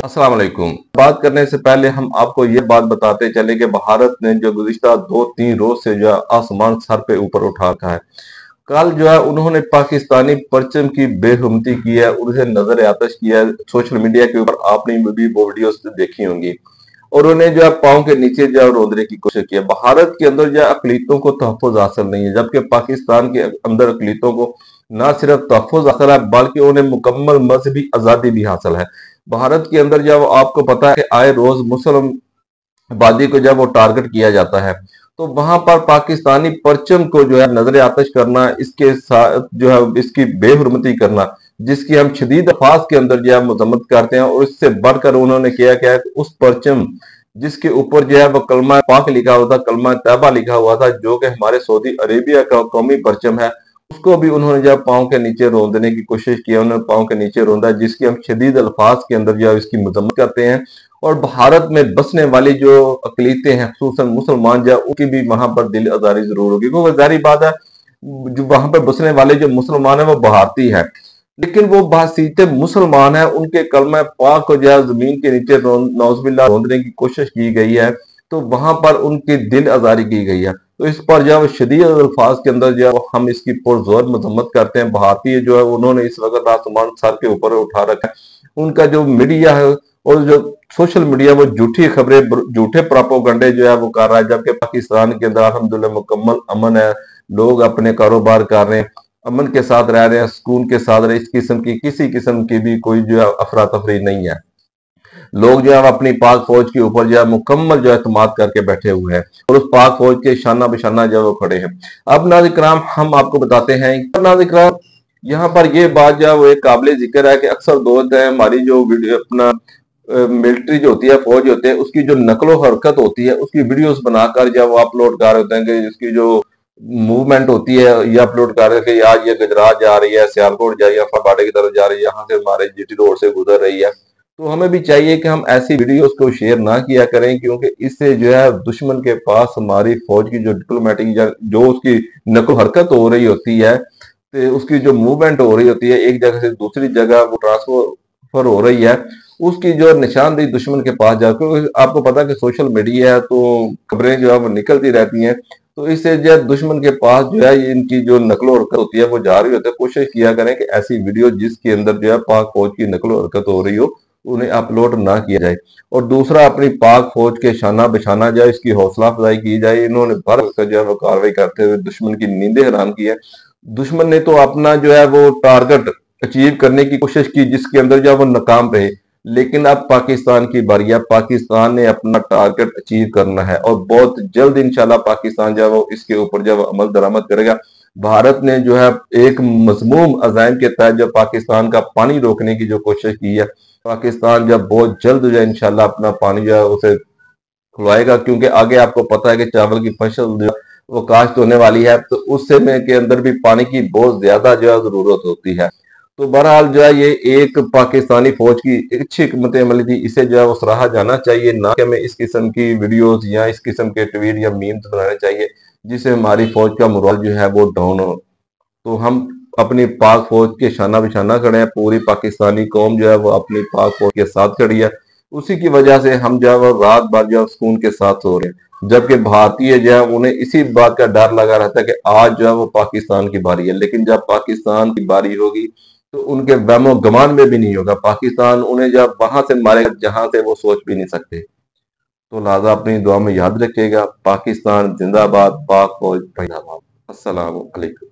अस्सलाम वालेकुम। बात करने से पहले हम आपको ये बात बताते चले कि भारत ने जो गुज़िश्ता 2-3 रोज से जो आसमान सर पे ऊपर उठा रखा है। कल जो है उन्होंने पाकिस्तानी परचम की बेहुरमती की है, उन्हें नजर आतिश किया है। सोशल मीडिया के ऊपर आपने भी वो वीडियोस देखी होंगी और उन्हें जो है पाँव के नीचे जो है रोंदने की कोशिश की है। भारत के अंदर जो है अक़लियतों को तहफ़्फ़ुज़ हासिल नहीं है, जबकि पाकिस्तान के अंदर अक़लियतों को न सिर्फ तहफ़्फ़ुज़ हासिल है बल्कि उन्हें मुकम्मल मजहबी आज़ादी भी हासिल है। भारत के अंदर जब आपको पता है कि आए रोज मुस्लिम आबादी को जब वो टारगेट किया जाता है तो वहां पर पाकिस्तानी परचम को जो है नजर आतिश करना, इसके साथ जो है इसकी बेहुरमती करना, जिसकी हम शदीद अल्फाज के अंदर जो है मजम्मत करते हैं। और इससे बढ़कर उन्होंने किया क्या है, उस परचम जिसके ऊपर जो है वो कलमा पाक लिखा हुआ था, कलमा तैयबा लिखा हुआ था, जो कि हमारे सऊदी अरेबिया का कौमी परचम है, उसको भी उन्होंने जब पाँव के नीचे रोंदने की कोशिश की, उन्होंने पाँव के नीचे रोंदा, जिसकी हम शदीद अल्फाज के अंदर जो है इसकी मजम्मत करते हैं। और भारत में बसने वाली जो अक़लियतें हैं, खुसूसन मुसलमान, जो उनकी भी वहां पर दिल आजारी जरूर होगी, क्योंकि जारी बात है जो वहां पर बसने वाले जो मुसलमान है वो भारतीय है, लेकिन वो बासीते मुसलमान है, उनके कलमा पाक को जो है जमीन के नीचे नौज़बिल्लाह रोंदने की कोशिश की गई है, तो वहां पर उनकी दिल आजारी की गई है। तो इस पर जो है शदीद अल्फाज के अंदर जो है हम इसकी पुरजोर मजम्मत करते हैं। भारतीय जो है उन्होंने इस वक्त आसमान सर के ऊपर उठा रखा है। उनका जो मीडिया है और जो सोशल मीडिया वो झूठी खबरें, झूठे प्रोपेगेंडे जो है वो कर रहा है, जबकि पाकिस्तान के अंदर अल्हम्दुलिल्लाह मुकम्मल अमन है, लोग अपने कारोबार कर रहे हैं, अमन के साथ रह रहे हैं, सुकून के साथ रहे। इस किस्म की किसी किस्म की भी कोई जो है अफरा तफरी नहीं है। लोग जो है अपनी पाक फौज के ऊपर जो है मुकम्मल जो है एतमाद करके बैठे हुए हैं और उस पाक फौज के शाना बिशाना जो है वो खड़े हैं। अब नाज़रीन किराम हम आपको बताते हैं, नाज़रीन किराम यहाँ पर ये बात जो है वो एक काबिल जिक्र है कि अक्सर दोस्त है हमारी जो वीडियो अपना मिलिट्री जो होती है, फौज होते हैं, उसकी जो नकलो हरकत होती है उसकी वीडियोस बनाकर जब वो अपलोड कर रहे होते हैं कि इसकी जो मूवमेंट होती है ये अपलोड कर रहे हैं कि आज ये गुजरात जा रही है, सियालकोट जा रही है, फरबाड़े की तरफ जा रही है, यहाँ से हमारे जीटी रोड से गुजर रही है। तो हमें भी चाहिए कि हम ऐसी वीडियोस को शेयर ना किया करें, क्योंकि इससे जो है दुश्मन के पास हमारी फौज की जो डिप्लोमेटिक जो उसकी नकल हरकत हो रही होती है, तो उसकी जो मूवमेंट हो रही होती है एक जगह से दूसरी जगह वो ट्रांसफर हो रही है, उसकी जो निशानदेही दुश्मन के पास जाकर, आपको पता है कि सोशल मीडिया है तो खबरें जो है वो निकलती रहती हैं, तो इससे जो है दुश्मन के पास जो है इनकी जो नकलो हरकत होती है वो जा रही होती है। कोशिश किया करें कि ऐसी वीडियो जिसके अंदर जो है पाक फौज की नकलो हरकत हो रही हो उन्हें अपलोड ना किया जाए। और दूसरा, अपनी पाक फौज के शाना बिशाना जाए, इसकी हौसला अफजाई की जाए। इन्होंने भर जो है वो कार्रवाई करते हुए दुश्मन की नींदें हराम की है। दुश्मन ने तो अपना जो है वो टारगेट अचीव करने की कोशिश की जिसके अंदर जो है वो नाकाम रहे, लेकिन अब पाकिस्तान की बारी है। पाकिस्तान ने अपना टारगेट अचीव करना है और बहुत जल्द इंशाल्लाह पाकिस्तान जो है वो इसके ऊपर जब अमल दरामद करेगा। भारत ने जो है एक मज़मूम अज़ाइम के तहत जब पाकिस्तान का पानी रोकने की जो कोशिश की है, पाकिस्तान जब बहुत जल्द जो है इंशाल्लाह अपना पानी जो है उसे खुलवाएगा, क्योंकि आगे आपको पता है कि चावल की फसल जो वो काश्त होने वाली है, तो उस समय के अंदर भी पानी की बहुत ज्यादा जो है जरूरत होती है। तो बहरहाल जो है ये एक पाकिस्तानी फौज की अच्छी हिकमत अमली थी, इसे जो है वो सराहा जाना चाहिए, ना कि हमें इस किस्म की वीडियोस या इस किस्म के ट्वीट या मीम्स बनाने चाहिए जिससे हमारी फौज का मोरल जो है वो डाउन हो। तो हम अपनी पाक फौज के शाना बिशाना खड़े हैं, पूरी पाकिस्तानी कौम जो है वो अपनी पाक फौज के साथ खड़ी है। उसी की वजह से हम जो है वो रात भर जो है सुकून के साथ सो रहे हैं, जबकि भारतीय जो है उन्हें इसी बात का डर लगा रहता है कि आज जो है वो पाकिस्तान की बारी है, लेकिन जब पाकिस्तान की बारी होगी तो उनके वहमो गमान में भी नहीं होगा। पाकिस्तान उन्हें जब वहां से मारेगा जहां से वो सोच भी नहीं सकते। तो लिहाजा अपनी दुआ में याद रखिएगा, पाकिस्तान जिंदाबाद, पाक फौज जिंदाबाद। अस्सलाम वालेकुम।